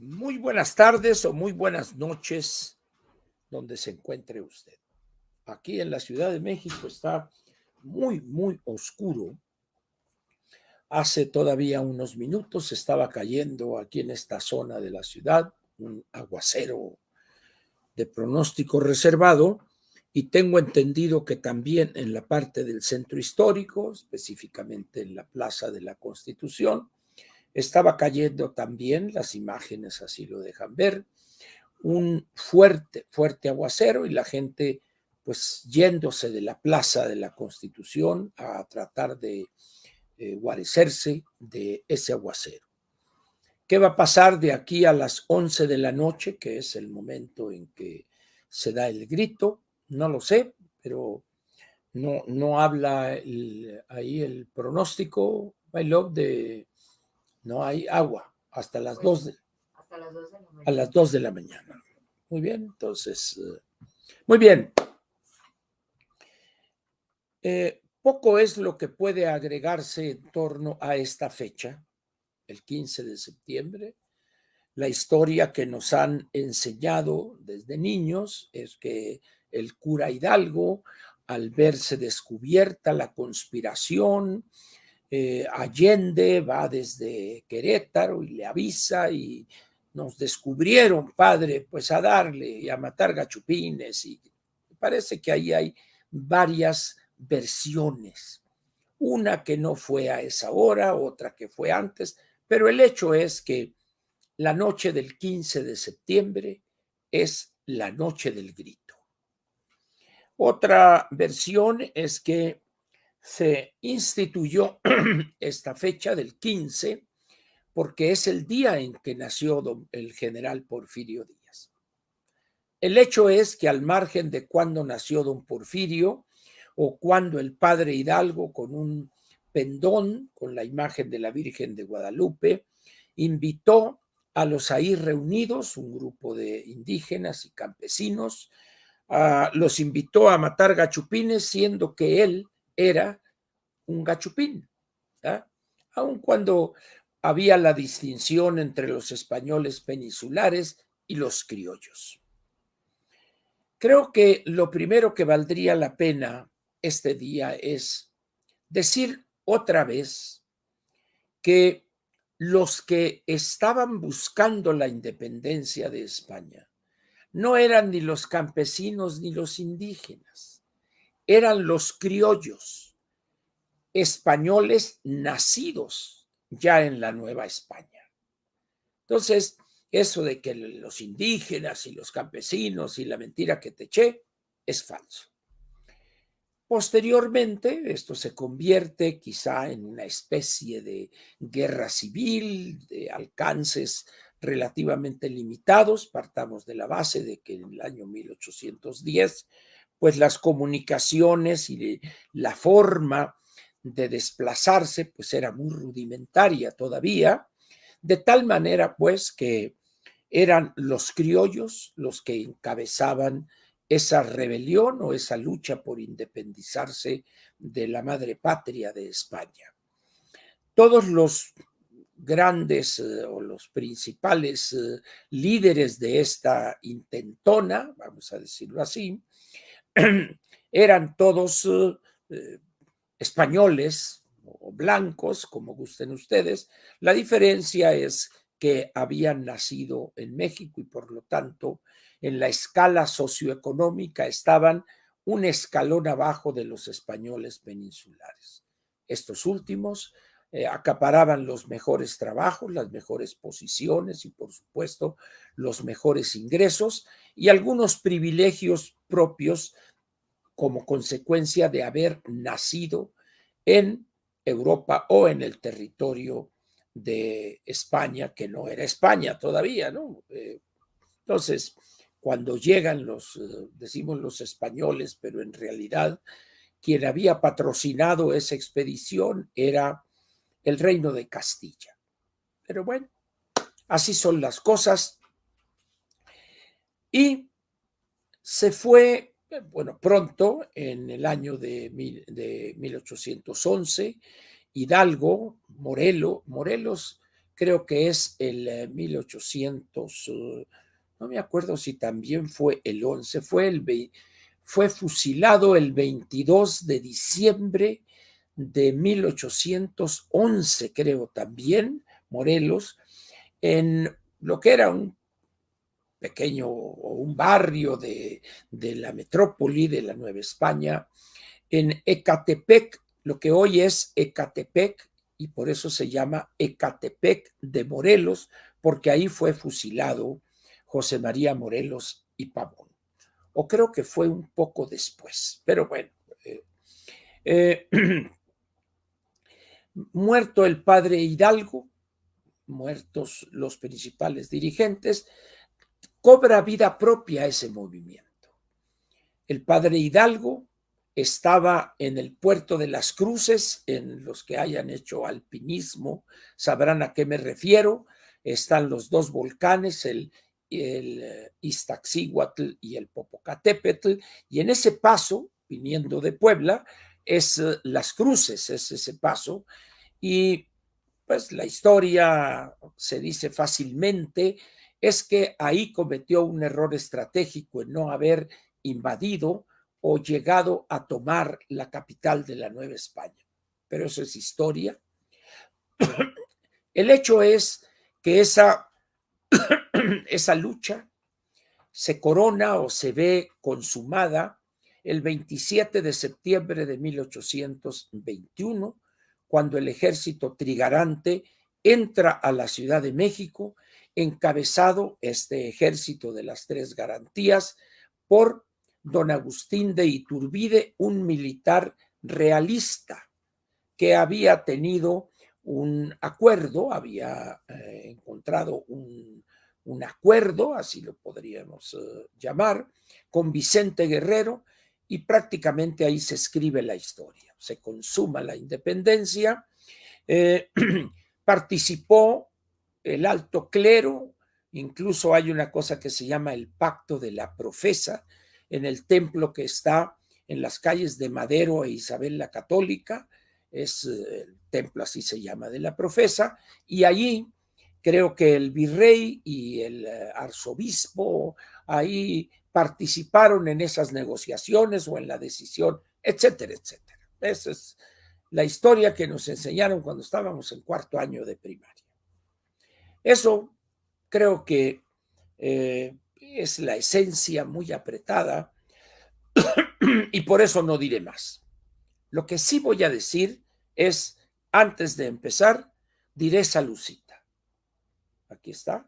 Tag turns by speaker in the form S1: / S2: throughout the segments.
S1: Muy buenas tardes o muy buenas noches donde se encuentre usted. Aquí en la Ciudad de México está muy oscuro. Hace todavía unos minutos estaba cayendo aquí en esta zona de la ciudad un aguacero de pronóstico reservado y tengo entendido que también en la parte del centro histórico, específicamente en la Plaza de la Constitución, estaba cayendo también, las imágenes así lo dejan ver, un fuerte aguacero y la gente pues yéndose de la Plaza de la Constitución a tratar de guarecerse de ese aguacero. ¿Qué va a pasar de aquí a las 11 de la noche, que es el momento en que se da el grito? No lo sé, pero no habla ahí el pronóstico, my love, de no hay agua hasta las
S2: Pues
S1: 2
S2: hasta las 2 de la
S1: a
S2: mañana.
S1: las 2 de la mañana. Muy bien, entonces, muy bien. Poco es lo que puede agregarse en torno a esta fecha, el 15 de septiembre. La historia que nos han enseñado desde niños es que el cura Hidalgo, al verse descubierta la conspiración, Allende va desde Querétaro y le avisa y nos descubrieron, padre, pues a darle y a matar gachupines. Y parece que ahí hay varias versiones. Una que no fue a esa hora, otra que fue antes, pero el hecho es que la noche del 15 de septiembre es la noche del grito. Otra versión es que se instituyó esta fecha del 15 porque es el día en que nació el general Porfirio Díaz. El hecho es que al margen de cuándo nació don Porfirio o cuando el padre Hidalgo con un pendón con la imagen de la Virgen de Guadalupe invitó a los ahí reunidos, un grupo de indígenas y campesinos, los invitó a matar gachupines siendo que él era un gachupín, ¿eh? Aun cuando había la distinción entre los españoles peninsulares y los criollos. Creo que lo primero que valdría la pena este día es decir otra vez que los que estaban buscando la independencia de España no eran ni los campesinos ni los indígenas, eran los criollos españoles nacidos ya en la Nueva España. Entonces, eso de que los indígenas y los campesinos y la mentira que te eché es falso. Posteriormente, esto se convierte quizá en una especie de guerra civil de alcances relativamente limitados. Partamos de la base de que en el año 1810, pues las comunicaciones y la forma de desplazarse, pues era muy rudimentaria todavía, de tal manera, pues, que eran los criollos los que encabezaban esa rebelión o esa lucha por independizarse de la madre patria de España. Todos los grandes o los principales líderes de esta intentona, vamos a decirlo así, eran todos españoles o blancos, como gusten ustedes. La diferencia es que habían nacido en México y por lo tanto en la escala socioeconómica estaban un escalón abajo de los españoles peninsulares. Estos últimos acaparaban los mejores trabajos, las mejores posiciones y por supuesto los mejores ingresos y algunos privilegios propios como consecuencia de haber nacido en Europa o en el territorio de España, que no era España todavía, ¿no? Entonces, cuando llegan decimos los españoles, pero en realidad quien había patrocinado esa expedición era el reino de Castilla. Pero bueno, así son las cosas. Y se fue, bueno, pronto, en el año de 1811, Hidalgo, Morelos, creo que es el 1800, no me acuerdo si también fue el 11, fue fusilado el 22 de diciembre de 1811, creo también, Morelos, en lo que era un pequeño o un barrio de la metrópoli de la Nueva España, en Ecatepec, lo que hoy es Ecatepec, y por eso se llama Ecatepec de Morelos, porque ahí fue fusilado José María Morelos y Pavón. O creo que fue un poco después, pero bueno. Eh, muerto el padre Hidalgo, muertos los principales dirigentes, cobra vida propia ese movimiento. El padre Hidalgo estaba en el puerto de Las Cruces, en los que hayan hecho alpinismo sabrán a qué me refiero. Están los dos volcanes, el Iztaccíhuatl y el Popocatépetl, y en ese paso, viniendo de Puebla, es Las Cruces, es ese paso, y pues la historia se dice fácilmente, es que ahí cometió un error estratégico en no haber invadido o llegado a tomar la capital de la Nueva España. Pero eso es historia. El hecho es que esa lucha se corona o se ve consumada el 27 de septiembre de 1821, cuando el ejército trigarante entra a la Ciudad de México, encabezado este ejército de las tres garantías por don Agustín de Iturbide, un militar realista que había tenido un acuerdo, había encontrado un acuerdo, así lo podríamos llamar, con Vicente Guerrero, y prácticamente ahí se escribe la historia. Se consuma la independencia, participó el alto clero, incluso hay una cosa que se llama el Pacto de la Profesa, en el templo que está en las calles de Madero e Isabel la Católica, es el templo así se llama de la Profesa, y allí creo que el virrey y el arzobispo ahí participaron en esas negociaciones o en la decisión, etcétera, etcétera. Esa es la historia que nos enseñaron cuando estábamos en cuarto año de primaria. Eso creo que es la esencia muy apretada y por eso no diré más. Lo que sí voy a decir es, antes de empezar, diré salucita. Aquí está.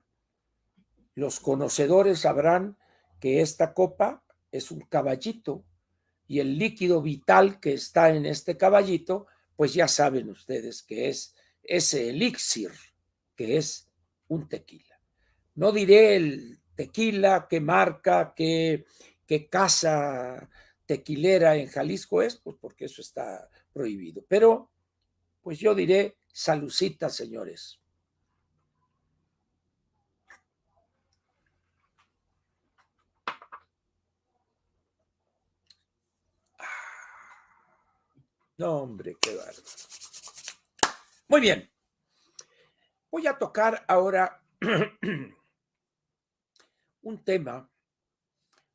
S1: Los conocedores sabrán que esta copa es un caballito y el líquido vital que está en este caballito, pues ya saben ustedes que es ese elixir, que es un tequila. No diré el tequila, qué marca, qué casa tequilera en Jalisco es, pues porque eso está prohibido. Pero, pues yo diré salucita, señores. No, hombre, qué bárbaro. Muy bien. Voy a tocar ahora un tema.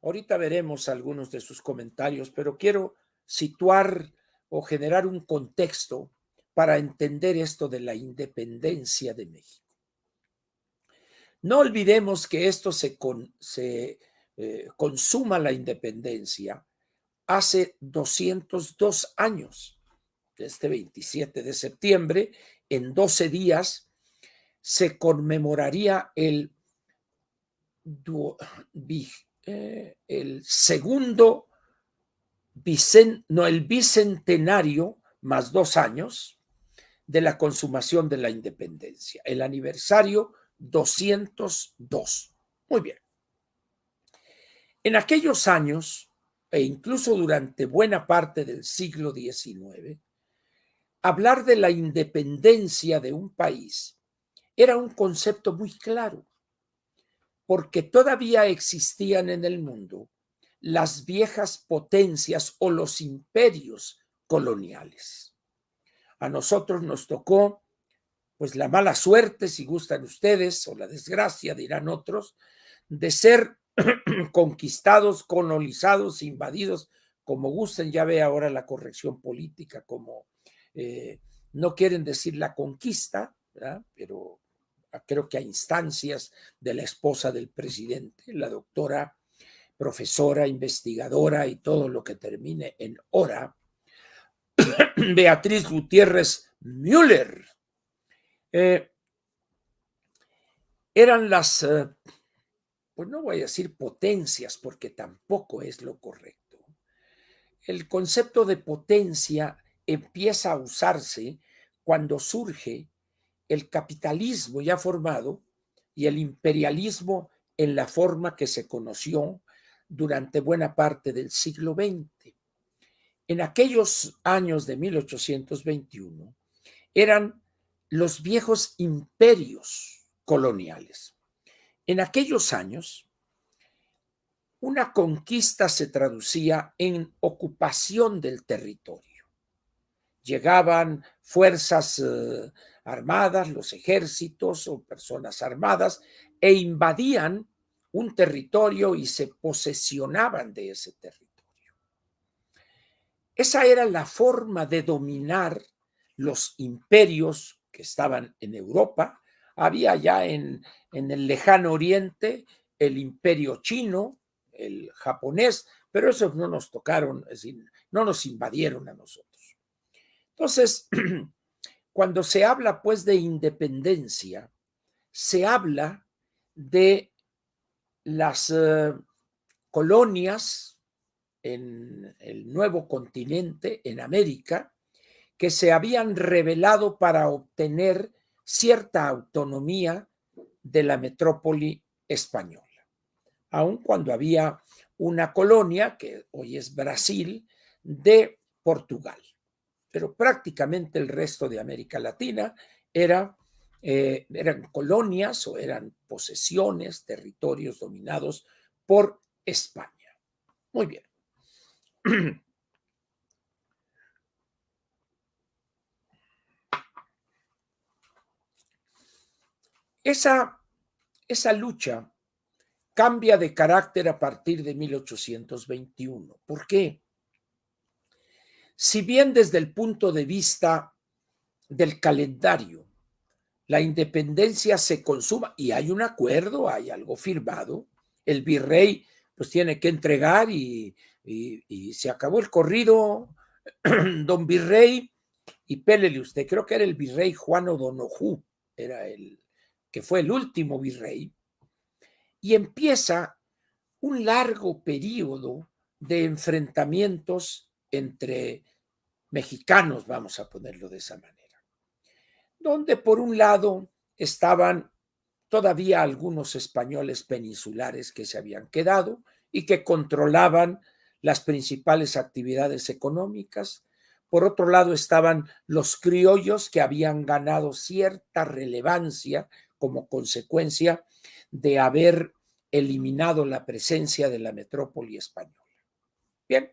S1: Ahorita veremos algunos de sus comentarios, pero quiero situar o generar un contexto para entender esto de la independencia de México. No olvidemos que esto se consuma la independencia hace 202 años. Este 27 de septiembre, en 12 días, se conmemoraría el segundo el bicentenario más 2 años de la consumación de la independencia, el aniversario 202. Muy bien. En aquellos años, e incluso durante buena parte del siglo XIX, hablar de la independencia de un país era un concepto muy claro, porque todavía existían en el mundo las viejas potencias o los imperios coloniales. A nosotros nos tocó pues la mala suerte, si gustan ustedes, o la desgracia, dirán otros, de ser conquistados, colonizados, invadidos, como gusten. Ya ve ahora la corrección política, como no quieren decir la conquista, ¿verdad? Pero creo que a instancias de la esposa del presidente, la doctora, profesora, investigadora y todo lo que termine en hora, Beatriz Gutiérrez Müller. Eran las, pues no voy a decir potencias, porque tampoco es lo correcto. El concepto de potencia empieza a usarse cuando surge el capitalismo ya formado y el imperialismo en la forma que se conoció durante buena parte del siglo XX. En aquellos años de 1821 eran los viejos imperios coloniales. En aquellos años, una conquista se traducía en ocupación del territorio. Llegaban fuerzas armadas, los ejércitos o personas armadas, e invadían un territorio y se posesionaban de ese territorio. Esa era la forma de dominar los imperios que estaban en Europa. Había ya en el lejano oriente el imperio chino, el japonés, pero esos no nos tocaron, es decir, no nos invadieron a nosotros. Entonces, cuando se habla pues de independencia, se habla de las colonias en el nuevo continente, en América, que se habían rebelado para obtener cierta autonomía de la metrópoli española, aun cuando había una colonia, que hoy es Brasil, de Portugal. Pero prácticamente el resto de América Latina eran colonias o eran posesiones, territorios dominados por España. Muy bien. Esa lucha cambia de carácter a partir de 1821. ¿Por qué? Si bien desde el punto de vista del calendario, la independencia se consuma y hay un acuerdo, hay algo firmado, el virrey pues tiene que entregar y se acabó el corrido, don virrey, y pélele usted, creo que era el virrey Juan O'Donojú, era el que fue el último virrey, y empieza un largo periodo de enfrentamientos entre mexicanos, vamos a ponerlo de esa manera, donde por un lado estaban todavía algunos españoles peninsulares que se habían quedado y que controlaban las principales actividades económicas. Por otro lado estaban los criollos que habían ganado cierta relevancia como consecuencia de haber eliminado la presencia de la metrópoli española. Bien,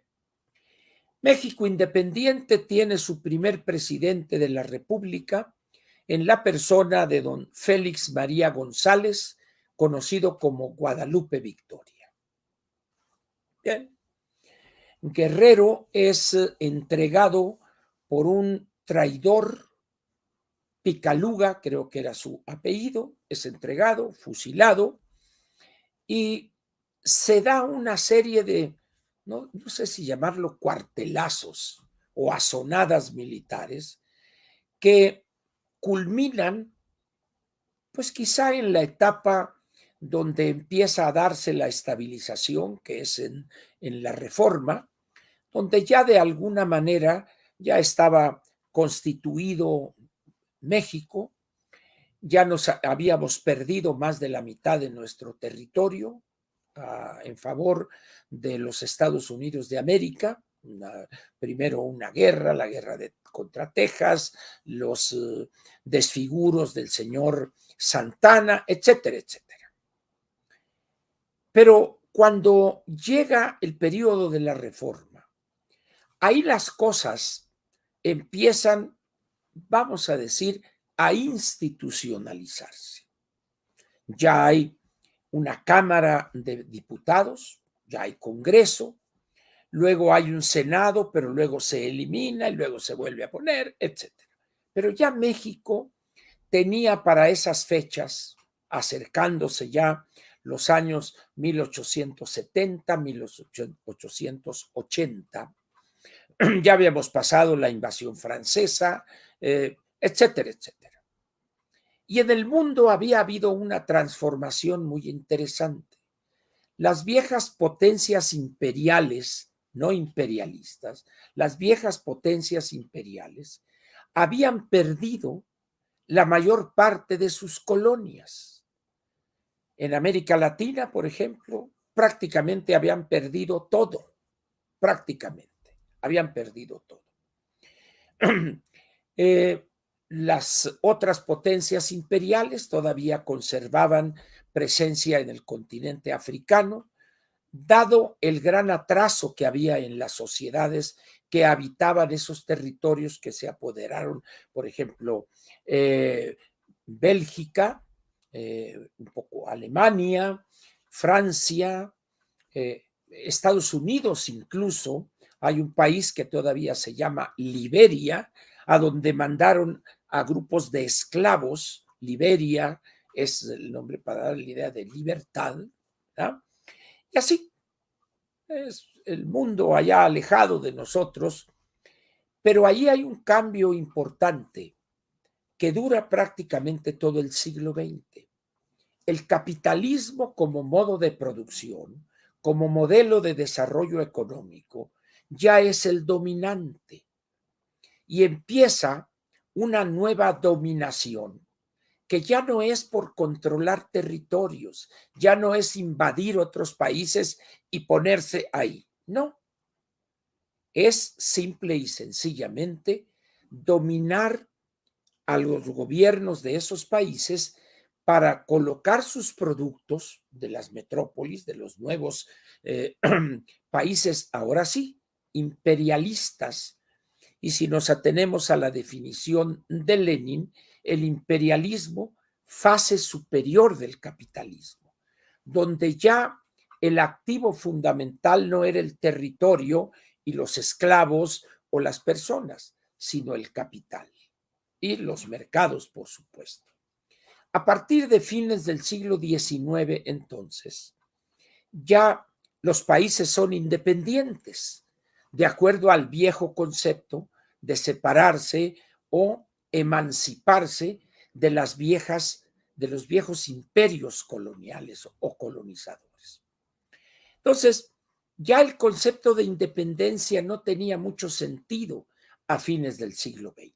S1: México independiente tiene su primer presidente de la República en la persona de don Félix María González, conocido como Guadalupe Victoria. Bien. Guerrero es entregado por un traidor, Picaluga, creo que era su apellido, es entregado, fusilado, y se da una serie de, no sé si llamarlo cuartelazos o azonadas militares, que culminan, pues quizá en la etapa donde empieza a darse la estabilización, que es en la Reforma, donde ya de alguna manera ya estaba constituido México, ya nos habíamos perdido más de la mitad de nuestro territorio en favor de los Estados Unidos de América. Primero una guerra, la guerra contra Texas, los desfiguros del señor Santana, etcétera, etcétera. Pero cuando llega el periodo de la Reforma, ahí las cosas empiezan, vamos a decir, a institucionalizarse. Ya hay una Cámara de Diputados, ya hay Congreso, luego hay un Senado, pero luego se elimina y luego se vuelve a poner, etcétera. Pero ya México tenía para esas fechas, acercándose ya los años 1870, 1880, ya habíamos pasado la invasión francesa, etcétera, etcétera. Y en el mundo había habido una transformación muy interesante. Las viejas potencias imperiales, no imperialistas, las viejas potencias imperiales habían perdido la mayor parte de sus colonias. En América Latina, por ejemplo, prácticamente habían perdido todo, prácticamente, habían perdido todo. Las otras potencias imperiales todavía conservaban presencia en el continente africano, dado el gran atraso que había en las sociedades que habitaban esos territorios que se apoderaron, por ejemplo, Bélgica, un poco Alemania, Francia, Estados Unidos incluso. Hay un país que todavía se llama Liberia, a donde mandaron a grupos de esclavos. Liberia es el nombre para dar la idea de libertad, ¿verdad? Y así es el mundo allá alejado de nosotros, pero ahí hay un cambio importante que dura prácticamente todo el siglo XX. El capitalismo como modo de producción, como modelo de desarrollo económico, ya es el dominante y empieza una nueva dominación que ya no es por controlar territorios, ya no es invadir otros países y ponerse ahí, no, es simple y sencillamente dominar a los gobiernos de esos países para colocar sus productos de las metrópolis, de los nuevos países, ahora sí, imperialistas. Y si nos atenemos a la definición de Lenin, el imperialismo, fase superior del capitalismo, donde ya el activo fundamental no era el territorio y los esclavos o las personas, sino el capital y los mercados, por supuesto. A partir de fines del siglo XIX, entonces, ya los países son independientes, de acuerdo al viejo concepto de separarse o emanciparse de de los viejos imperios coloniales o colonizadores. Entonces, ya el concepto de independencia no tenía mucho sentido a fines del siglo XX.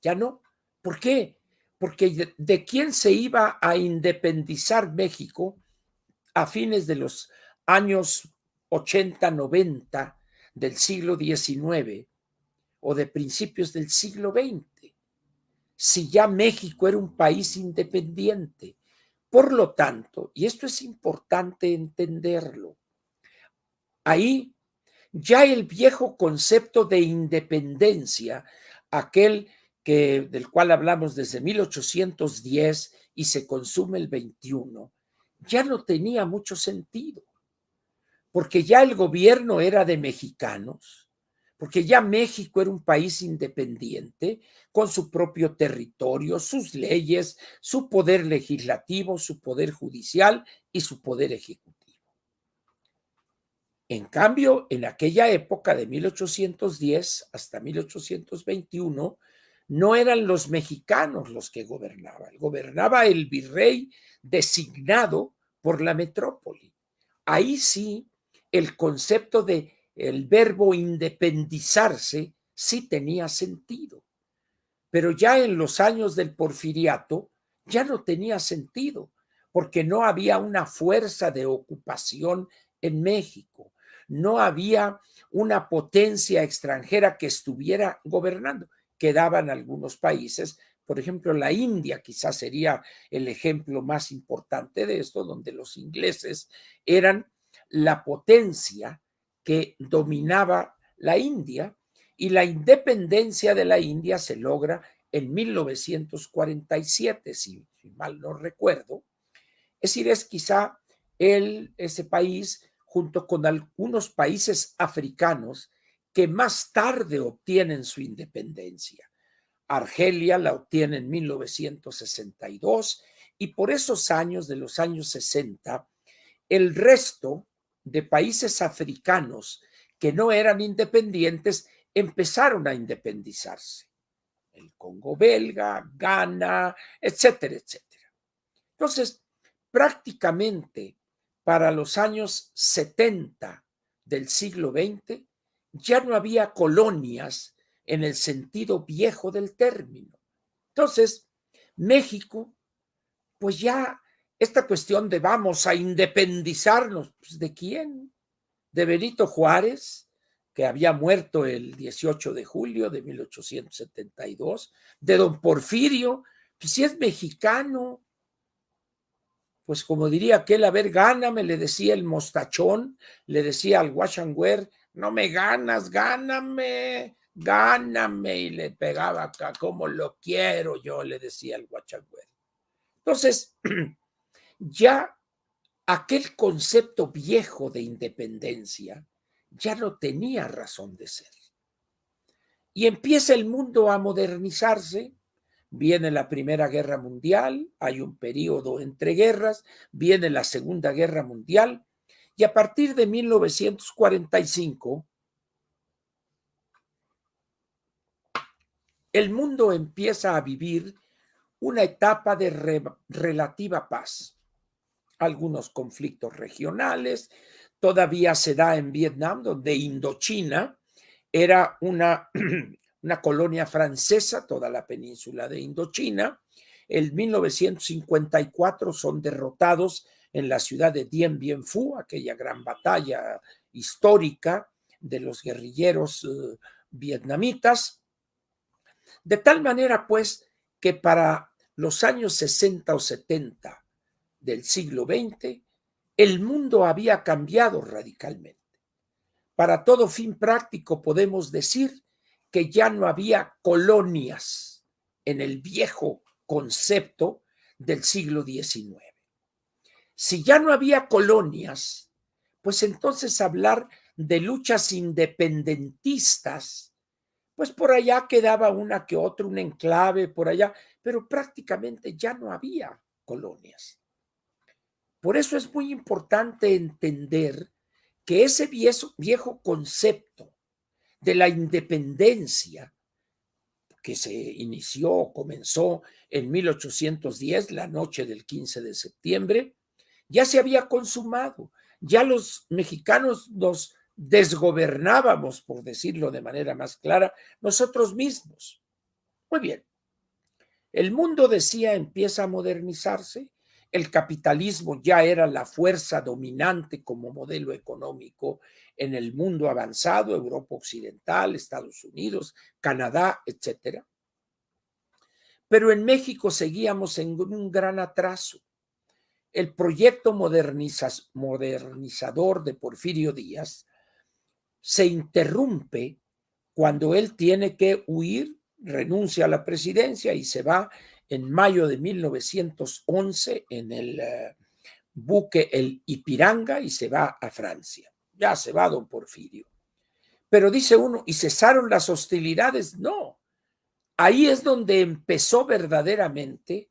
S1: Ya no. ¿Por qué? Porque de quién se iba a independizar México a fines de los años 80, 90 del siglo XIX o de principios del siglo XX, si ya México era un país independiente. Por lo tanto, y esto es importante entenderlo, ahí ya el viejo concepto de independencia, aquel del cual hablamos desde 1810 y se consume el 21, ya no tenía mucho sentido, porque ya el gobierno era de mexicanos, porque ya México era un país independiente, con su propio territorio, sus leyes, su poder legislativo, su poder judicial y su poder ejecutivo. En cambio, en aquella época de 1810 hasta 1821, no eran los mexicanos los que gobernaban, gobernaba el virrey designado por la metrópoli. Ahí sí, el concepto de el verbo independizarse sí tenía sentido, pero ya en los años del porfiriato ya no tenía sentido, porque no había una fuerza de ocupación en México, no había una potencia extranjera que estuviera gobernando. Quedaban algunos países, por ejemplo, la India quizás sería el ejemplo más importante de esto, donde los ingleses eran la potencia que dominaba la India, y la independencia de la India se logra en 1947, si mal no recuerdo. Es decir, es quizá ese país, junto con algunos países africanos, que más tarde obtienen su independencia. Argelia la obtiene en 1962 y por esos años, de los años 60, el resto de países africanos que no eran independientes empezaron a independizarse. El Congo belga, Ghana, etcétera, etcétera. Entonces, prácticamente para los años 70 del siglo XX ya no había colonias en el sentido viejo del término. Entonces, México, pues ya esta cuestión de vamos a independizarnos, pues ¿de quién? De Benito Juárez, que había muerto el 18 de julio de 1872, de don Porfirio, pues si es mexicano, pues como diría aquel, a ver, gáname, le decía el mostachón, le decía al Washington, no me ganas, gáname, gáname, y le pegaba acá, como lo quiero yo, le decía el Washington. Entonces, ya aquel concepto viejo de independencia ya no tenía razón de ser. Y empieza el mundo a modernizarse. Viene la Primera Guerra Mundial, hay un periodo entre guerras, viene la Segunda Guerra Mundial, y a partir de 1945, el mundo empieza a vivir una etapa de relativa paz. Algunos conflictos regionales, todavía se da en Vietnam, donde Indochina era una colonia francesa, toda la península de Indochina. En 1954 son derrotados en la ciudad de Dien Bien Phu, aquella gran batalla histórica de los guerrilleros vietnamitas. De tal manera, pues, que para los años 60 o 70 del siglo XX, el mundo había cambiado radicalmente. Para todo fin práctico podemos decir que ya no había colonias en el viejo concepto del siglo XIX. Si ya no había colonias, pues entonces hablar de luchas independentistas, pues por allá quedaba una que otra, un enclave por allá, pero prácticamente ya no había colonias. Por eso es muy importante entender que ese viejo concepto de la independencia que se inició, comenzó en 1810, la noche del 15 de septiembre, ya se había consumado. Ya los mexicanos nos desgobernábamos, por decirlo de manera más clara, nosotros mismos. Muy bien. El mundo, decía, empieza a modernizarse. El capitalismo ya era la fuerza dominante como modelo económico en el mundo avanzado, Europa Occidental, Estados Unidos, Canadá, etcétera. Pero en México seguíamos en un gran atraso. El proyecto modernizador de Porfirio Díaz se interrumpe cuando él tiene que huir, renuncia a la presidencia y se va en mayo de 1911 en el buque el Ipiranga y se va a Francia. Ya se va don Porfirio. Pero dice uno, ¿y cesaron las hostilidades? No. Ahí es donde empezó verdaderamente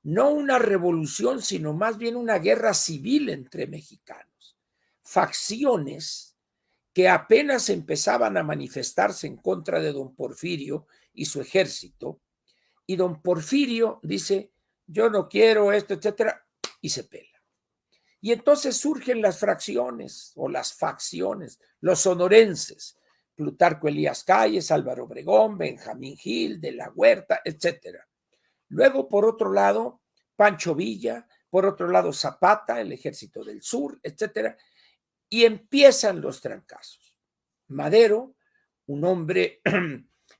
S1: no una revolución, sino más bien una guerra civil entre mexicanos. Facciones que apenas empezaban a manifestarse en contra de don Porfirio y su ejército, y don Porfirio dice, yo no quiero esto, etcétera, y se pela. Y entonces surgen las fracciones o las facciones, los sonorenses, Plutarco Elías Calles, Álvaro Obregón, Benjamín Gil, de la Huerta, etcétera. Luego, por otro lado, Pancho Villa, por otro lado, Zapata, el Ejército del Sur, etcétera, y empiezan los trancazos. Madero, un hombre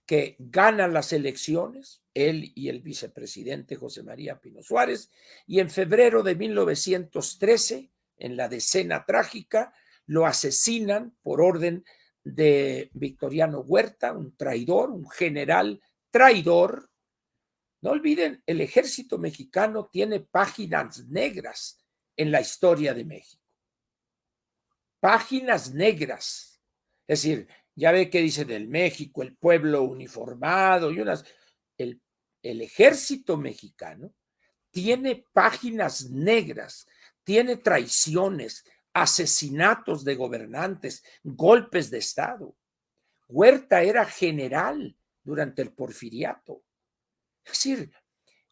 S1: que gana las elecciones, él y el vicepresidente José María Pino Suárez, y en febrero de 1913, en la decena trágica, lo asesinan por orden de Victoriano Huerta, un traidor, un general traidor, No olviden, el ejército mexicano tiene páginas negras en la historia de México. Páginas negras. Es decir, ya ve que dicen el México, el pueblo uniformado y unas. El, el ejército mexicano tiene páginas negras, tiene traiciones, asesinatos de gobernantes, golpes de Estado. Huerta era general durante el porfiriato. Es decir,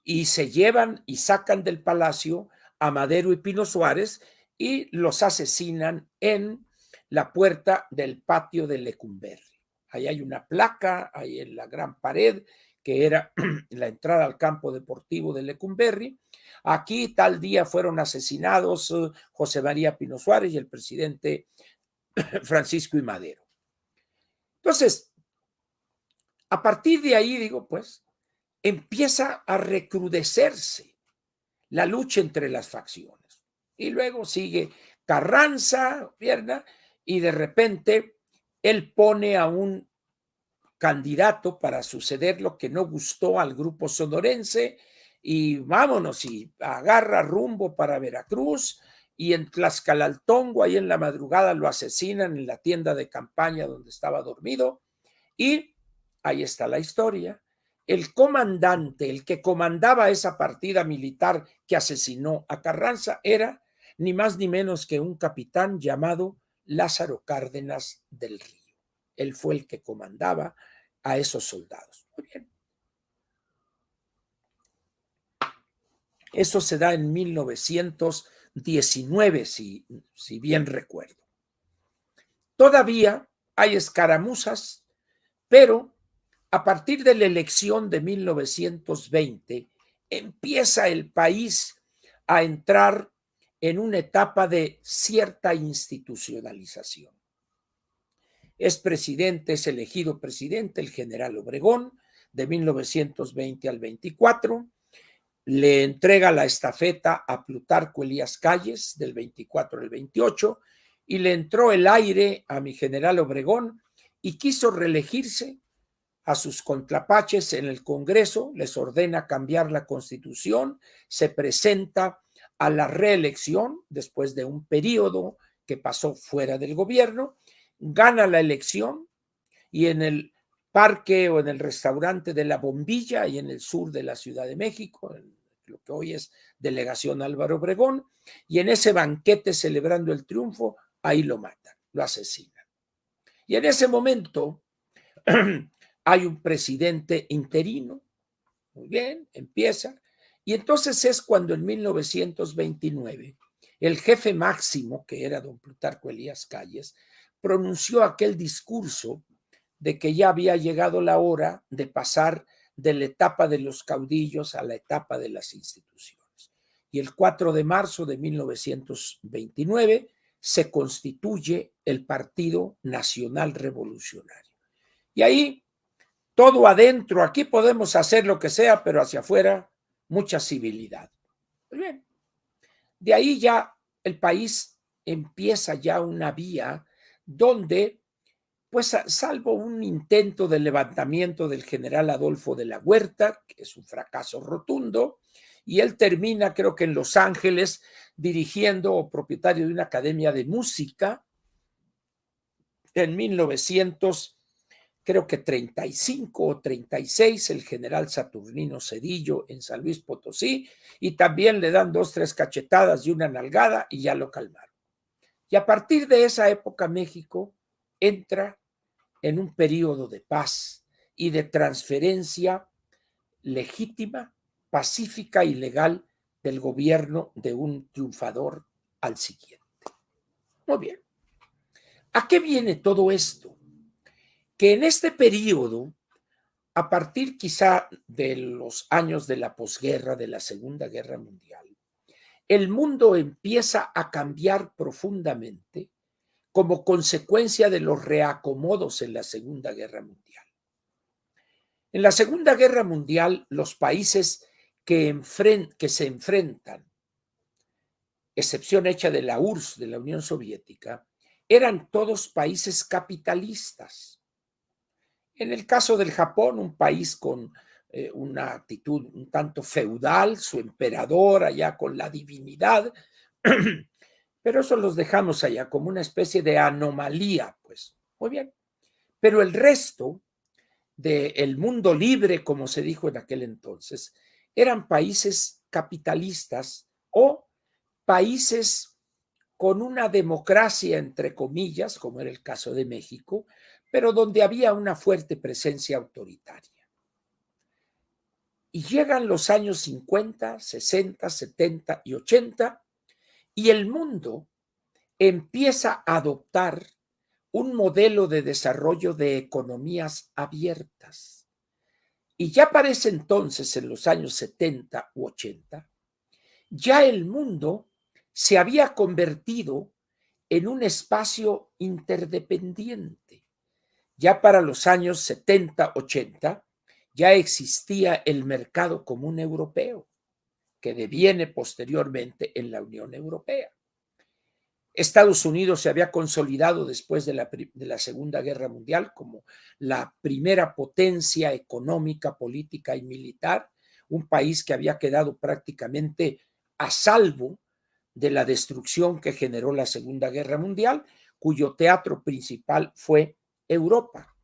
S1: y se llevan y sacan del palacio a Madero y Pino Suárez y los asesinan en la puerta del patio de Lecumberri. Ahí hay una placa, ahí en la gran pared, que era la entrada al campo deportivo de Lecumberri. Aquí tal día fueron asesinados José María Pino Suárez y el presidente Francisco I. Madero. Entonces, a partir de ahí, digo, pues, empieza a recrudecerse la lucha entre las facciones. Y luego sigue Carranza, ¿verdad? Y de repente él pone a un candidato para suceder lo que no gustó al grupo sonorense y vámonos y agarra rumbo para Veracruz y en Tlaxcalaltongo, ahí en la madrugada lo asesinan en la tienda de campaña donde estaba dormido y ahí está la historia. El comandante, el que comandaba esa partida militar que asesinó a Carranza era ni más ni menos que un capitán llamado Lázaro Cárdenas del Río. Él fue el que comandaba a esos soldados. Muy bien. Eso se da en 1919, si bien recuerdo. Todavía hay escaramuzas, pero a partir de la elección de 1920 empieza el país a entrar en una etapa de cierta institucionalización. Es elegido presidente el general Obregón de 1920 al 24, le entrega la estafeta a Plutarco Elías Calles del 24 al 28 y le entró el aire a mi general Obregón y quiso reelegirse. A sus contrapaches en el Congreso les ordena cambiar la Constitución, se presenta a la reelección después de un periodo que pasó fuera del gobierno, gana la elección y en el parque o en el restaurante de La Bombilla y en el sur de la Ciudad de México, en lo que hoy es Delegación Álvaro Obregón, y en ese banquete celebrando el triunfo, ahí lo matan, lo asesinan. Y en ese momento hay un presidente interino, muy bien, empieza, y entonces es cuando en 1929 el jefe máximo, que era don Plutarco Elías Calles, pronunció aquel discurso de que ya había llegado la hora de pasar de la etapa de los caudillos a la etapa de las instituciones. Y el 4 de marzo de 1929 se constituye el Partido Nacional Revolucionario. Y ahí todo adentro, aquí podemos hacer lo que sea, pero hacia afuera, mucha civilidad. Muy bien. De ahí ya el país empieza ya una vía donde, pues salvo un intento de levantamiento del general Adolfo de la Huerta, que es un fracaso rotundo, y él termina, creo que en Los Ángeles, dirigiendo o propietario de una academia de música en 1900. Creo que 35 o 36, el general Saturnino Cedillo en San Luis Potosí, y también le dan 2, 3 cachetadas y una nalgada y ya lo calmaron. Y a partir de esa época México entra en un periodo de paz y de transferencia legítima, pacífica y legal del gobierno de un triunfador al siguiente. Muy bien. ¿A qué viene todo esto? Que en este periodo, a partir quizá de los años de la posguerra, de la Segunda Guerra Mundial, el mundo empieza a cambiar profundamente como consecuencia de los reacomodos en la Segunda Guerra Mundial. En la Segunda Guerra Mundial, los países que se enfrentan, excepción hecha de la URSS, de la Unión Soviética, eran todos países capitalistas. En el caso del Japón, un país con una actitud un tanto feudal, su emperador allá con la divinidad, pero eso los dejamos allá como una especie de anomalía, pues, muy bien. Pero el resto del mundo libre, como se dijo en aquel entonces, eran países capitalistas o países con una democracia, entre comillas, como era el caso de México, pero donde había una fuerte presencia autoritaria. Y llegan los años 50, 60, 70 y 80 y el mundo empieza a adoptar un modelo de desarrollo de economías abiertas. Y ya para ese entonces, en los años 70 u 80, ya el mundo se había convertido en un espacio interdependiente. Ya para los años 70, 80, ya existía el mercado común europeo, que deviene posteriormente en la Unión Europea. Estados Unidos se había consolidado después de la Segunda Guerra Mundial como la primera potencia económica, política y militar, un país que había quedado prácticamente a salvo de la destrucción que generó la Segunda Guerra Mundial, cuyo teatro principal fue Europa,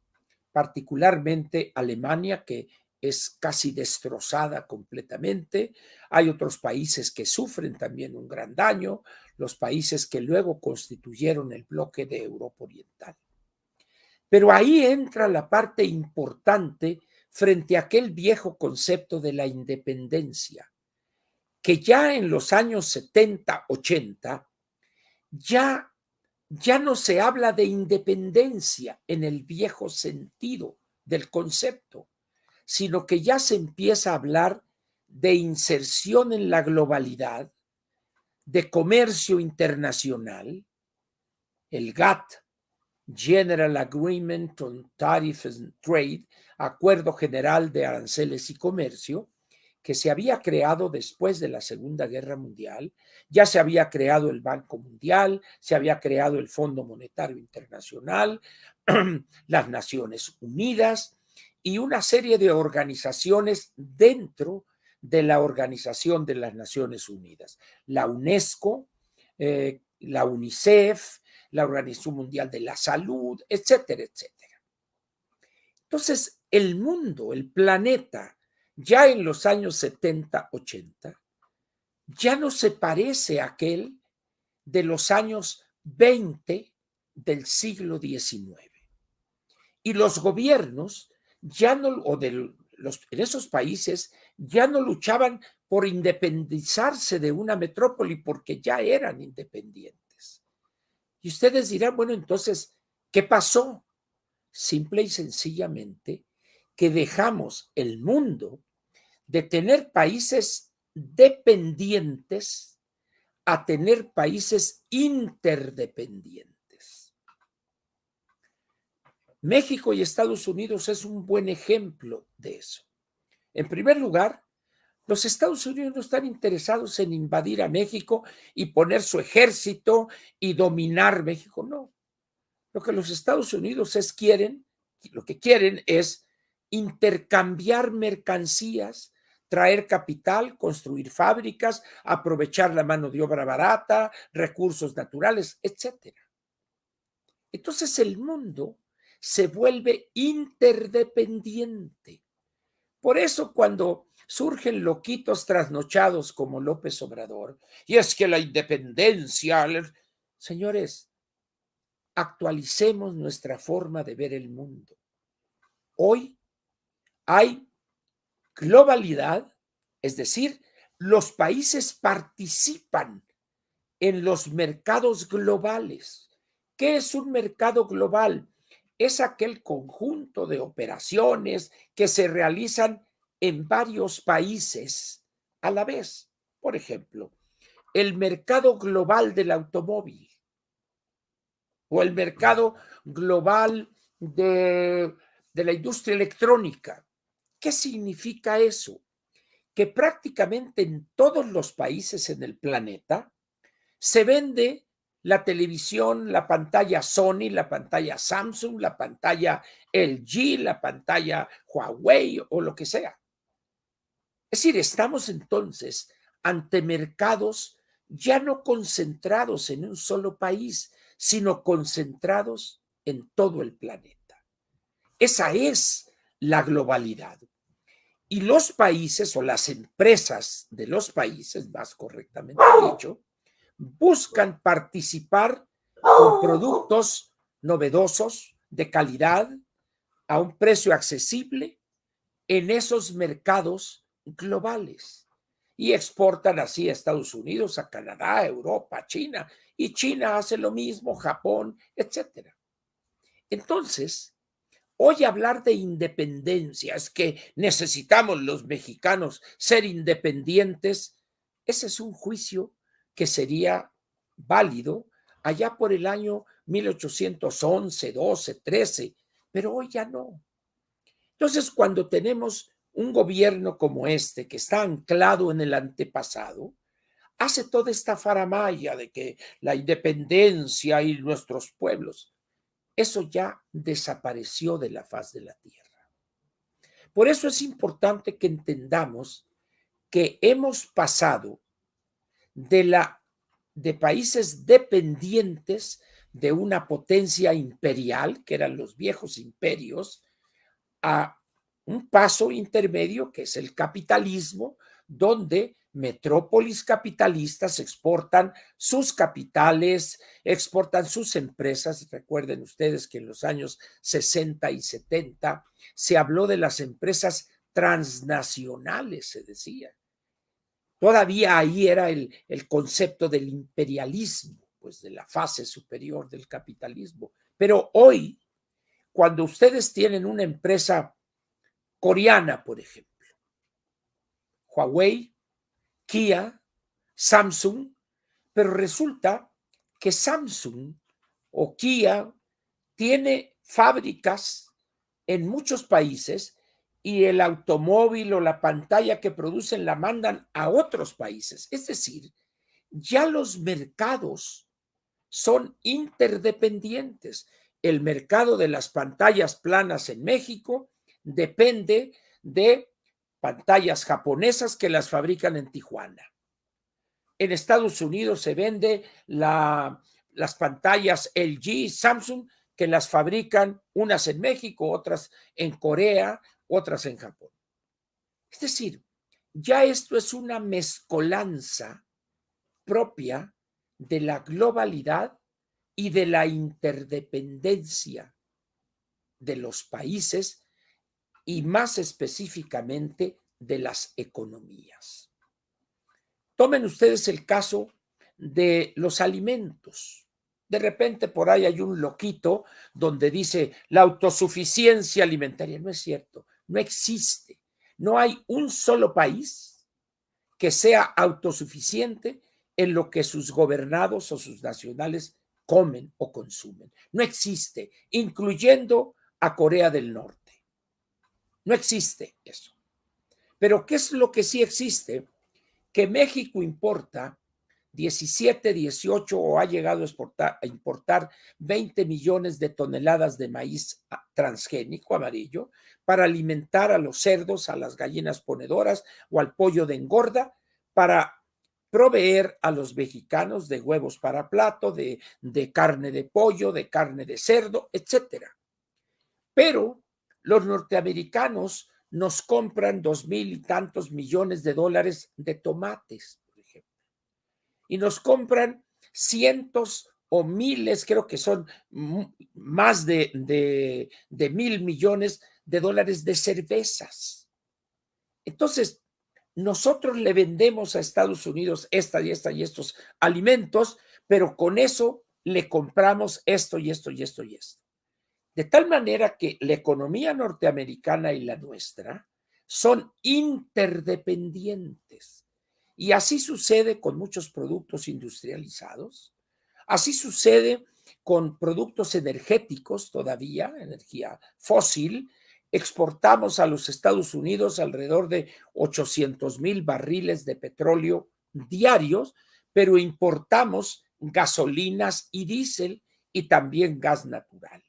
S1: particularmente Alemania, que es casi destrozada completamente. Hay otros países que sufren también un gran daño, los países que luego constituyeron el bloque de Europa Oriental. Pero ahí entra la parte importante frente a aquel viejo concepto de la independencia, que ya en los años 70, 80, ya no se habla de independencia en el viejo sentido del concepto, sino que ya se empieza a hablar de inserción en la globalidad, de comercio internacional, el GATT, General Agreement on Tariffs and Trade, Acuerdo General de Aranceles y Comercio, que se había creado después de la Segunda Guerra Mundial. Ya se había creado el Banco Mundial, se había creado el Fondo Monetario Internacional, las Naciones Unidas y una serie de organizaciones dentro de la Organización de las Naciones Unidas. La UNESCO, la UNICEF, la Organización Mundial de la Salud, etcétera, etcétera. Entonces, el mundo, el planeta, ya en los años 70, 80, ya no se parece a aquel de los años 20 del siglo XIX. Y los gobiernos ya no, en esos países, ya no luchaban por independizarse de una metrópoli porque ya eran independientes. Y ustedes dirán, bueno, entonces, ¿qué pasó? Simple y sencillamente que dejamos el mundo de tener países dependientes a tener países interdependientes. México y Estados Unidos es un buen ejemplo de eso. En primer lugar, los Estados Unidos no están interesados en invadir a México y poner su ejército y dominar México, no. Lo que los Estados Unidos lo que quieren es intercambiar mercancías, traer capital, construir fábricas, aprovechar la mano de obra barata, recursos naturales, etcétera. Entonces el mundo se vuelve interdependiente. Por eso cuando surgen loquitos trasnochados como López Obrador, y es que la independencia, señores, actualicemos nuestra forma de ver el mundo. Hoy hay globalidad, es decir, los países participan en los mercados globales. ¿Qué es un mercado global? Es aquel conjunto de operaciones que se realizan en varios países a la vez. Por ejemplo, el mercado global del automóvil o el mercado global de la industria electrónica. ¿Qué significa eso? Que prácticamente en todos los países en el planeta se vende la televisión, la pantalla Sony, la pantalla Samsung, la pantalla LG, la pantalla Huawei o lo que sea. Es decir, estamos entonces ante mercados ya no concentrados en un solo país, sino concentrados en todo el planeta. Esa es la globalidad. Y los países o las empresas de los países, más correctamente dicho, buscan participar con productos novedosos, de calidad, a un precio accesible en esos mercados globales. Y exportan así a Estados Unidos, a Canadá, a Europa, a China. Y China hace lo mismo, Japón, etcétera. Entonces, hoy hablar de independencia, es que necesitamos los mexicanos ser independientes, ese es un juicio que sería válido allá por el año 1811, 12, 13, pero hoy ya no. Entonces, cuando tenemos un gobierno como este, que está anclado en el antepasado, hace toda esta faramaya de que la independencia y nuestros pueblos, eso ya desapareció de la faz de la tierra. Por eso es importante que entendamos que hemos pasado de países dependientes de una potencia imperial, que eran los viejos imperios, a un paso intermedio que es el capitalismo, donde metrópolis capitalistas exportan sus capitales, exportan sus empresas. Recuerden ustedes que en los años 60 y 70 se habló de las empresas transnacionales, se decía. Todavía ahí era el concepto del imperialismo, pues de la fase superior del capitalismo. Pero hoy, cuando ustedes tienen una empresa coreana, por ejemplo, Huawei, Kia, Samsung, pero resulta que Samsung o Kia tiene fábricas en muchos países y el automóvil o la pantalla que producen la mandan a otros países. Es decir, ya los mercados son interdependientes. El mercado de las pantallas planas en México depende de pantallas japonesas que las fabrican en Tijuana. En Estados Unidos se vende las pantallas LG, Samsung, que las fabrican unas en México, otras en Corea, otras en Japón. Es decir, ya esto es una mezcolanza propia de la globalidad y de la interdependencia de los países y más específicamente de las economías. Tomen ustedes el caso de los alimentos. De repente por ahí hay un loquito donde dice la autosuficiencia alimentaria. No es cierto, no existe. No hay un solo país que sea autosuficiente en lo que sus gobernados o sus nacionales comen o consumen. No existe, incluyendo a Corea del Norte. No existe eso. Pero ¿qué es lo que sí existe? Que México importa 17, 18 o ha llegado a importar 20 millones de toneladas de maíz transgénico amarillo para alimentar a los cerdos, a las gallinas ponedoras o al pollo de engorda, para proveer a los mexicanos de huevos para plato, de carne de pollo, de carne de cerdo, etcétera. Pero los norteamericanos nos compran 2,000 y tantos millones de dólares de tomates, por ejemplo, y nos compran cientos o miles, creo que son más de 1,000 millones de dólares de cervezas. Entonces, nosotros le vendemos a Estados Unidos esta y esta y estos alimentos, pero con eso le compramos esto y esto y esto y esto. De tal manera que la economía norteamericana y la nuestra son interdependientes. Y así sucede con muchos productos industrializados, así sucede con productos energéticos todavía, energía fósil. Exportamos a los Estados Unidos alrededor de 800,000 barriles de petróleo diarios, pero importamos gasolinas y diésel y también gas natural.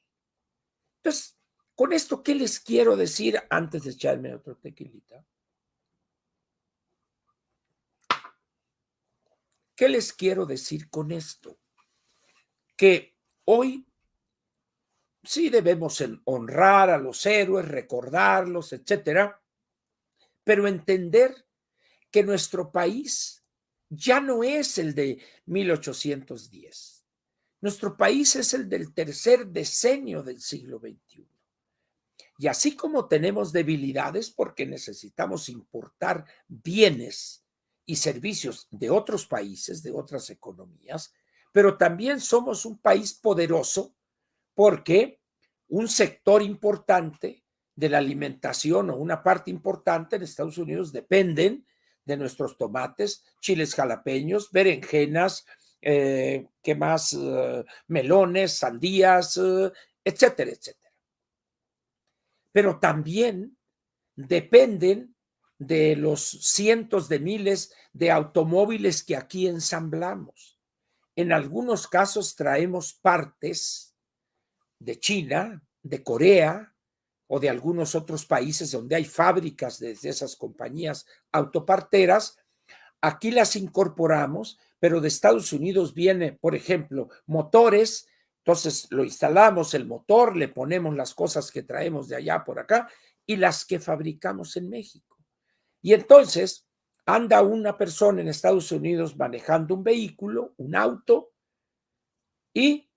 S1: Entonces, con esto, ¿qué les quiero decir antes de echarme otro tequilita? ¿Qué les quiero decir con esto? Que hoy sí debemos honrar a los héroes, recordarlos, etcétera, pero entender que nuestro país ya no es el de 1810. Nuestro país es el del tercer decenio del siglo XXI. Y así como tenemos debilidades porque necesitamos importar bienes y servicios de otros países, de otras economías, pero también somos un país poderoso porque un sector importante de la alimentación o una parte importante en Estados Unidos dependen de nuestros tomates, chiles jalapeños, berenjenas, ¿qué más? Melones, sandías, etcétera, etcétera. Pero también dependen de los cientos de miles de automóviles que aquí ensamblamos. En algunos casos traemos partes de China, de Corea o de algunos otros países donde hay fábricas de esas compañías autoparteras. Aquí las incorporamos, pero de Estados Unidos viene, por ejemplo, motores. Entonces lo instalamos, el motor, le ponemos las cosas que traemos de allá por acá y las que fabricamos en México. Y entonces anda una persona en Estados Unidos manejando un vehículo, un auto, y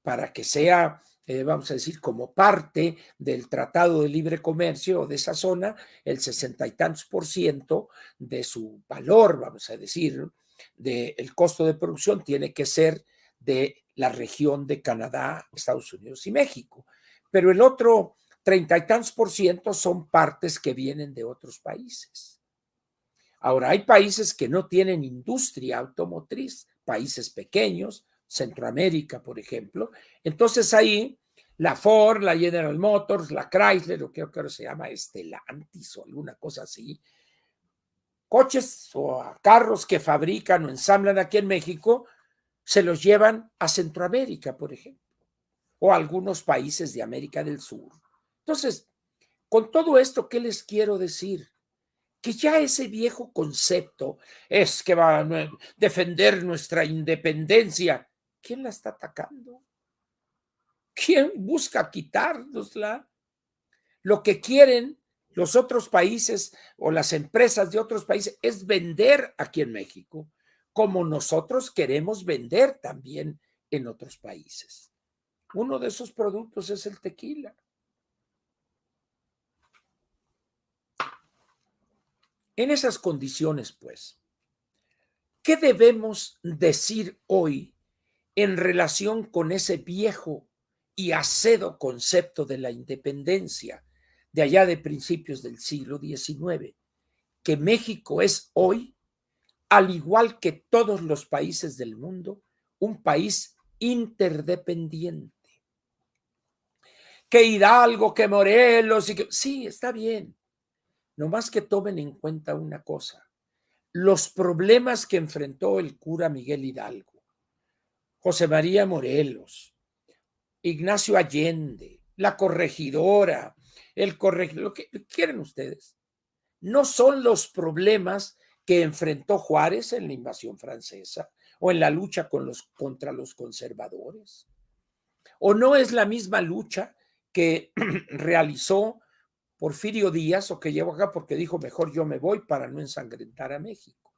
S1: para que sea, vamos a decir, como parte del Tratado de Libre Comercio o de esa zona, el 60 y tantos por ciento de su valor, vamos a decir, del costo de producción tiene que ser de la región de Canadá, Estados Unidos y México. Pero el otro 30 y tantos por ciento son partes que vienen de otros países. Ahora, hay países que no tienen industria automotriz, países pequeños, Centroamérica, por ejemplo. Entonces ahí la Ford, la General Motors, la Chrysler, o creo que ahora se llama Stellantis o alguna cosa así, coches o carros que fabrican o ensamblan aquí en México, se los llevan a Centroamérica, por ejemplo, o a algunos países de América del Sur. Entonces, con todo esto, ¿qué les quiero decir? Que ya ese viejo concepto es que va a defender nuestra independencia. ¿Quién la está atacando? ¿Quién busca quitárnosla? Lo que quieren los otros países o las empresas de otros países es vender aquí en México, como nosotros queremos vender también en otros países. Uno de esos productos es el tequila. En esas condiciones, pues, ¿qué debemos decir hoy en relación con ese viejo y acedo concepto de la independencia de allá de principios del siglo XIX, que México es hoy, al igual que todos los países del mundo, un país interdependiente? Que Hidalgo, que Morelos, y que sí, está bien, nomás que tomen en cuenta una cosa: los problemas que enfrentó el cura Miguel Hidalgo, José María Morelos, Ignacio Allende, la corregidora, el corregidor, lo que quieren ustedes, no son los problemas que enfrentó Juárez en la invasión francesa o en la lucha contra los conservadores. O no es la misma lucha que realizó Porfirio Díaz o que llevó acá porque dijo mejor yo me voy para no ensangrentar a México.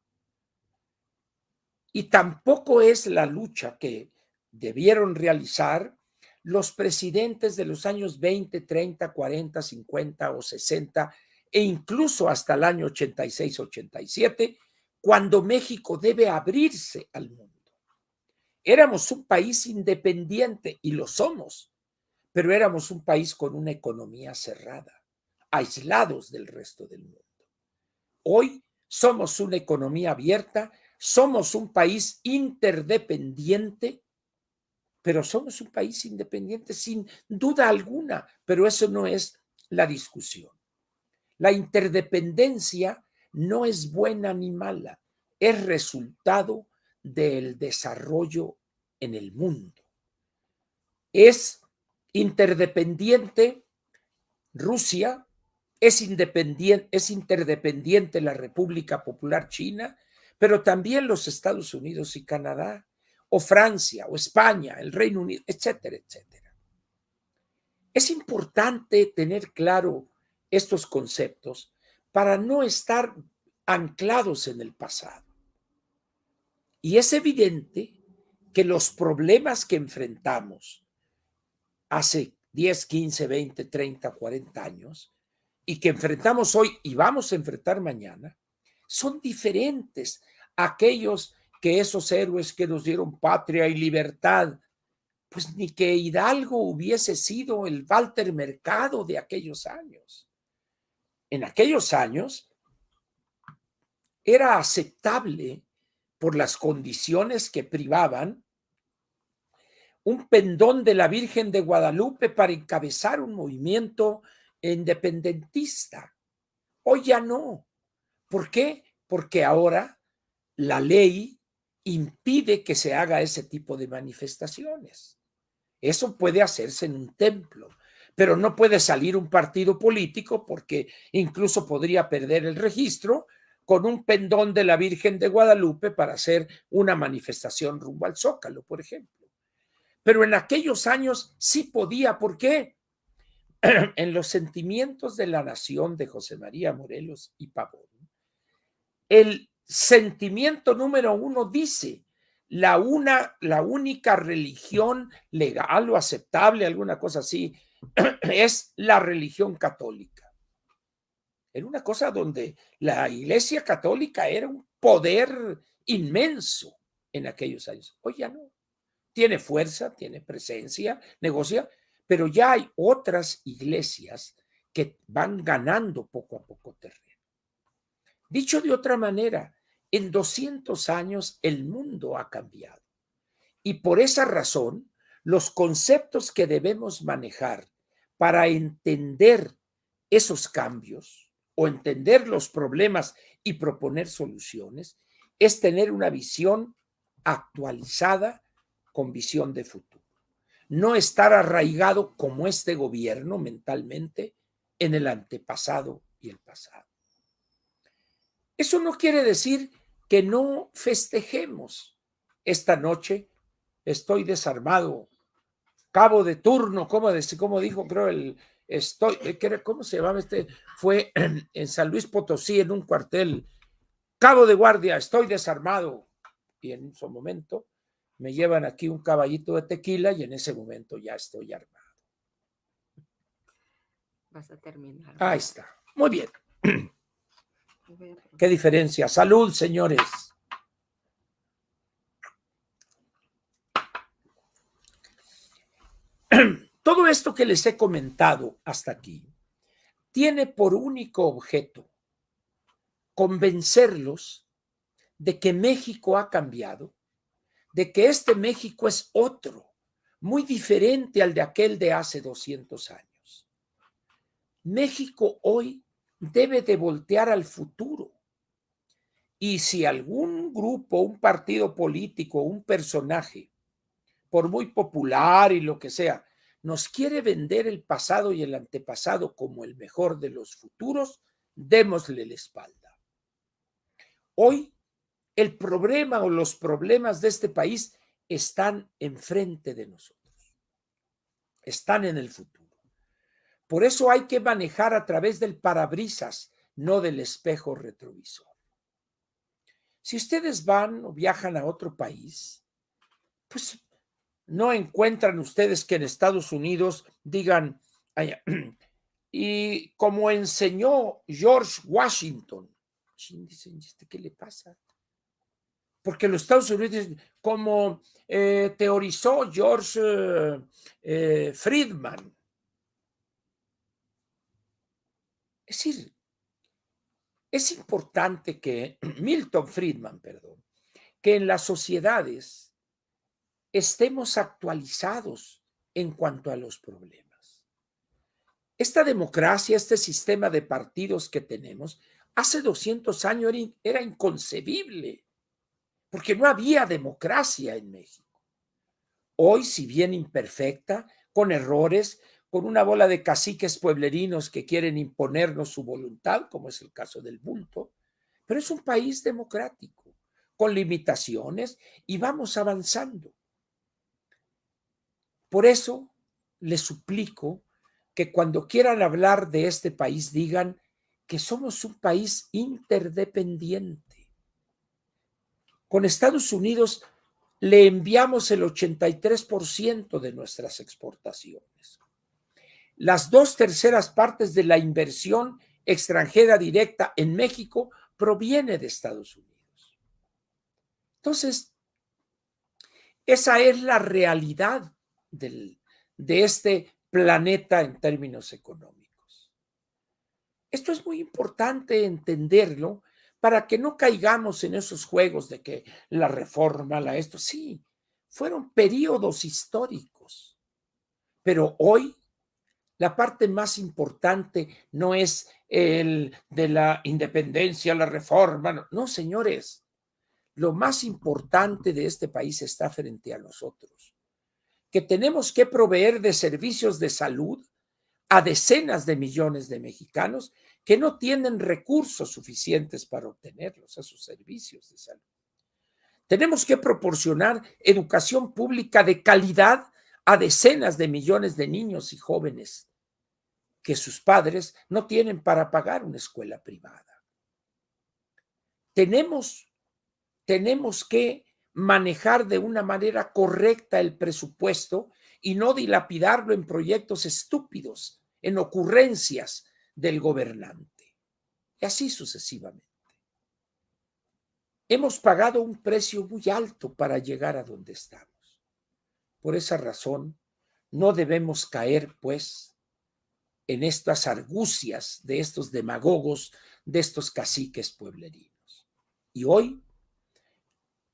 S1: Y tampoco es la lucha que debieron realizar los presidentes de los años 20, 30, 40, 50 o 60 e incluso hasta el año 86, 87, cuando México debe abrirse al mundo. Éramos un país independiente y lo somos, pero éramos un país con una economía cerrada, aislados del resto del mundo. Hoy somos una economía abierta, somos un país interdependiente, pero somos un país independiente sin duda alguna, pero eso no es la discusión. La interdependencia no es buena ni mala, es resultado del desarrollo en el mundo. Es interdependiente Rusia, es interdependiente la República Popular China, pero también los Estados Unidos y Canadá, o Francia, o España, el Reino Unido, etcétera, etcétera. Es importante tener claro estos conceptos para no estar anclados en el pasado. Y es evidente que los problemas que enfrentamos hace 10, 15, 20, 30, 40 años y que enfrentamos hoy y vamos a enfrentar mañana, son diferentes a aquellos que esos héroes que nos dieron patria y libertad, pues ni que Hidalgo hubiese sido el Walter Mercado de aquellos años. En aquellos años era aceptable por las condiciones que privaban un pendón de la Virgen de Guadalupe para encabezar un movimiento independentista. Hoy ya no. ¿Por qué? Porque ahora la ley impide que se haga ese tipo de manifestaciones. Eso puede hacerse en un templo, pero no puede salir un partido político porque incluso podría perder el registro con un pendón de la Virgen de Guadalupe para hacer una manifestación rumbo al Zócalo, por ejemplo. Pero en aquellos años sí podía. ¿Por qué? En los sentimientos de la nación de José María Morelos y Pavón, el sentimiento número uno dice: la única religión legal o aceptable, alguna cosa así, es la religión católica. Era una cosa donde la Iglesia Católica era un poder inmenso en aquellos años. Hoy ya no. Tiene fuerza, tiene presencia, negocia, pero ya hay otras iglesias que van ganando poco a poco terreno. Dicho de otra manera, en 200 años el mundo ha cambiado y por esa razón los conceptos que debemos manejar para entender esos cambios o entender los problemas y proponer soluciones es tener una visión actualizada con visión de futuro. No estar arraigado como este gobierno mentalmente en el antepasado y el pasado. Eso no quiere decir que no festejemos. Esta noche estoy desarmado, cabo de turno, como dijo, creo, ¿cómo se llamaba este? Fue en San Luis Potosí, en un cuartel, cabo de guardia, estoy desarmado. Y en su momento me llevan aquí un caballito de tequila y en ese momento ya estoy armado.
S2: Vas a terminar.
S1: Ahí está. Muy bien. ¿Qué diferencia? Salud, señores. Todo esto que les he comentado hasta aquí tiene por único objeto convencerlos de que México ha cambiado, de que este México es otro, muy diferente al de aquel de hace 200 años. México hoy debe de voltear al futuro. Y si algún grupo, un partido político, un personaje, por muy popular y lo que sea, nos quiere vender el pasado y el antepasado como el mejor de los futuros, démosle la espalda. Hoy el problema o los problemas de este país están enfrente de nosotros, están en el futuro. Por eso hay que manejar a través del parabrisas, no del espejo retrovisor. Si ustedes van o viajan a otro país, pues no encuentran ustedes que en Estados Unidos digan, y como enseñó George Washington, dicen, ¿qué le pasa? Porque los Estados Unidos, como teorizó George Friedman. Es decir, es importante que Milton Friedman, que en las sociedades estemos actualizados en cuanto a los problemas. Esta democracia, este sistema de partidos que tenemos, hace 200 años era inconcebible, porque no había democracia en México. Hoy, si bien imperfecta, con errores, con una bola de caciques pueblerinos que quieren imponernos su voluntad, como es el caso del bulto, pero es un país democrático. con limitaciones, y vamos avanzando. Por eso les suplico que cuando quieran hablar de este país digan que somos un país interdependiente. Con Estados Unidos le enviamos el 83% de nuestras exportaciones. Las 2/3 partes de la inversión extranjera directa en México proviene de Estados Unidos. Entonces, esa es la realidad de este planeta en términos económicos. Esto es muy importante entenderlo para que no caigamos en esos juegos de que la reforma, esto, sí, fueron periodos históricos, pero hoy la parte más importante no es el de la independencia, la reforma, no, no, señores, lo más importante de este país está frente a nosotros, que tenemos que proveer de servicios de salud a decenas de millones de mexicanos que no tienen recursos suficientes para obtenerlos, esos servicios de salud. Tenemos que proporcionar educación pública de calidad a decenas de millones de niños y jóvenes que sus padres no tienen para pagar una escuela privada. Tenemos que manejar de una manera correcta el presupuesto y no dilapidarlo en proyectos estúpidos, en ocurrencias del gobernante. Y así sucesivamente. Hemos pagado un precio muy alto para llegar a donde estamos. Por esa razón, no debemos caer, pues, en estas argucias de estos demagogos, de estos caciques pueblerinos. Y hoy,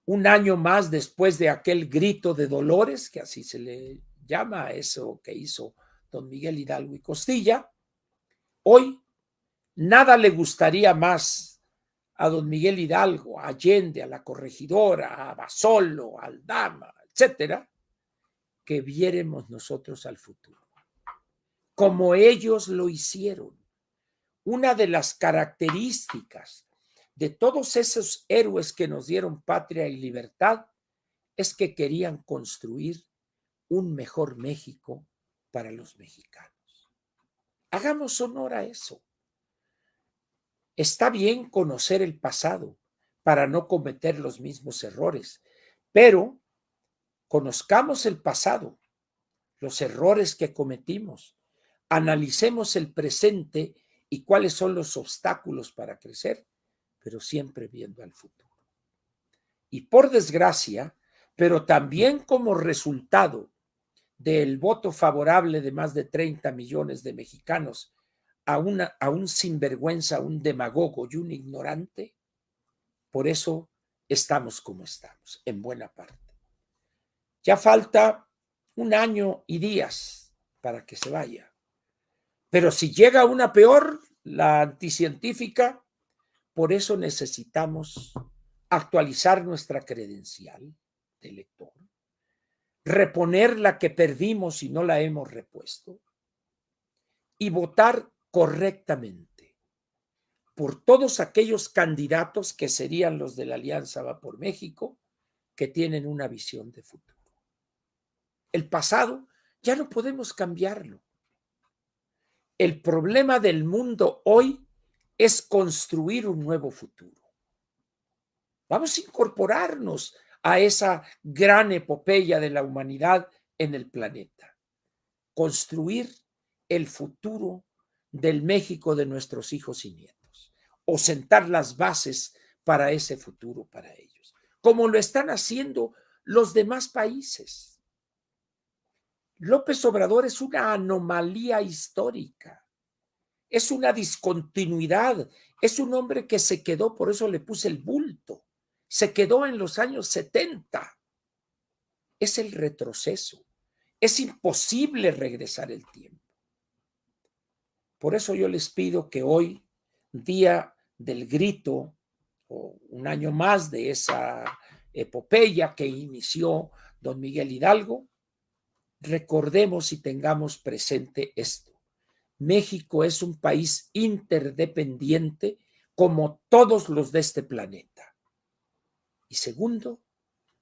S1: un año más después de aquel grito de dolores, que así se le llama a eso que hizo don Miguel Hidalgo y Costilla, hoy nada le gustaría más a don Miguel Hidalgo, a Allende, a la Corregidora, a Basolo, a Aldama, etcétera, que viéramos nosotros al futuro, como ellos lo hicieron. Una de las características de todos esos héroes que nos dieron patria y libertad es que querían construir un mejor México para los mexicanos. Hagamos honor a eso. Está bien conocer el pasado para no cometer los mismos errores, pero conozcamos el pasado, los errores que cometimos, analicemos el presente y cuáles son los obstáculos para crecer, pero siempre viendo al futuro. Y por desgracia, pero también como resultado del voto favorable de más de 30 millones de mexicanos a un sinvergüenza, a un demagogo y un ignorante, por eso estamos como estamos, en buena parte. Ya falta 1 año y días para que se vaya. Pero si llega una peor, la anticientífica, por eso necesitamos actualizar nuestra credencial de elector, reponer la que perdimos y no la hemos repuesto, y votar correctamente por todos aquellos candidatos que serían los de la Alianza Va por México, que tienen una visión de futuro. El pasado ya no podemos cambiarlo. El problema del mundo hoy es construir un nuevo futuro. Vamos a incorporarnos a esa gran epopeya de la humanidad en el planeta. Construir el futuro del México de nuestros hijos y nietos, o sentar las bases para ese futuro para ellos, como lo están haciendo los demás países. López Obrador es una anomalía histórica, es una discontinuidad, es un hombre que se quedó, por eso le puse el bulto, se quedó en los años 70. Es el retroceso, es imposible regresar el tiempo. Por eso yo les pido que hoy, día del grito, o 1 año más de esa epopeya que inició don Miguel Hidalgo, recordemos y tengamos presente esto. México es un país interdependiente como todos los de este planeta. Y segundo,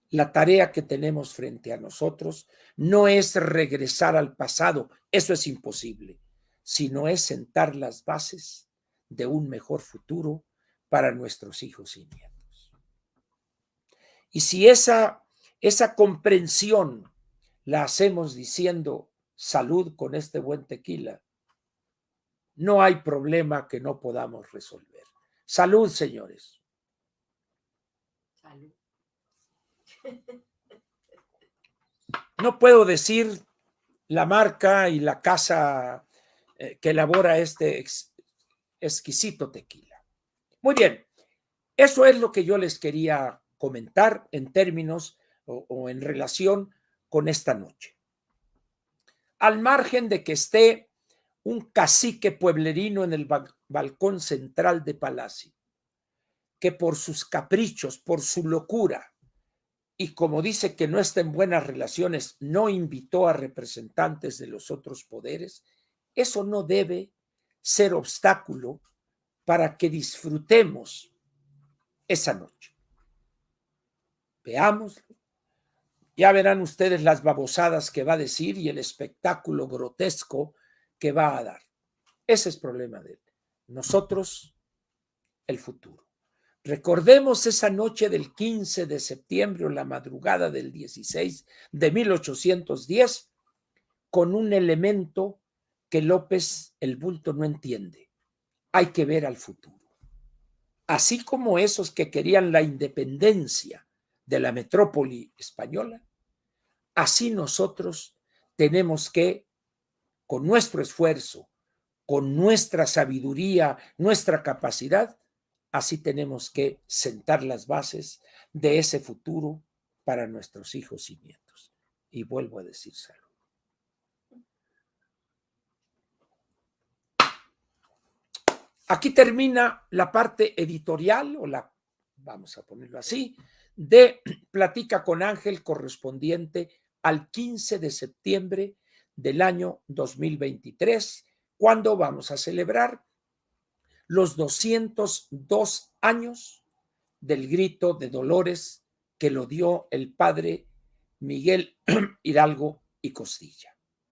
S1: la tarea que tenemos frente a nosotros no es regresar al pasado, eso es imposible, sino es sentar las bases de un mejor futuro para nuestros hijos y nietos. Y si esa comprensión la hacemos diciendo salud con este buen tequila, no hay problema que no podamos resolver. Salud, señores. Salud. No puedo decir la marca y la casa que elabora este exquisito tequila. Muy bien, eso es lo que yo les quería comentar en términos o en relación con esta noche. Al margen de que esté un cacique pueblerino en el balcón central de Palacio, que por sus caprichos, por su locura, y como dice que no está en buenas relaciones, no invitó a representantes de los otros poderes, eso no debe ser obstáculo para que disfrutemos esa noche. Veámoslo. Ya verán ustedes las babosadas que va a decir y el espectáculo grotesco que va a dar. Ese es problema de él. Nosotros, el futuro. Recordemos esa noche del 15 de septiembre o la madrugada del 16 de 1810 con un elemento que López el Bulto no entiende. Hay que ver al futuro. Así como esos que querían la independencia de la metrópoli española, así nosotros tenemos que, con nuestro esfuerzo, con nuestra sabiduría, nuestra capacidad, así tenemos que sentar las bases de ese futuro para nuestros hijos y nietos. Y vuelvo a decir salud. Aquí termina la parte editorial, vamos a ponerlo así, de Platica con Ángel correspondiente al 15 de septiembre del año 2023, cuando vamos a celebrar los 202 años del grito de Dolores que lo dio el padre Miguel Hidalgo y Costilla.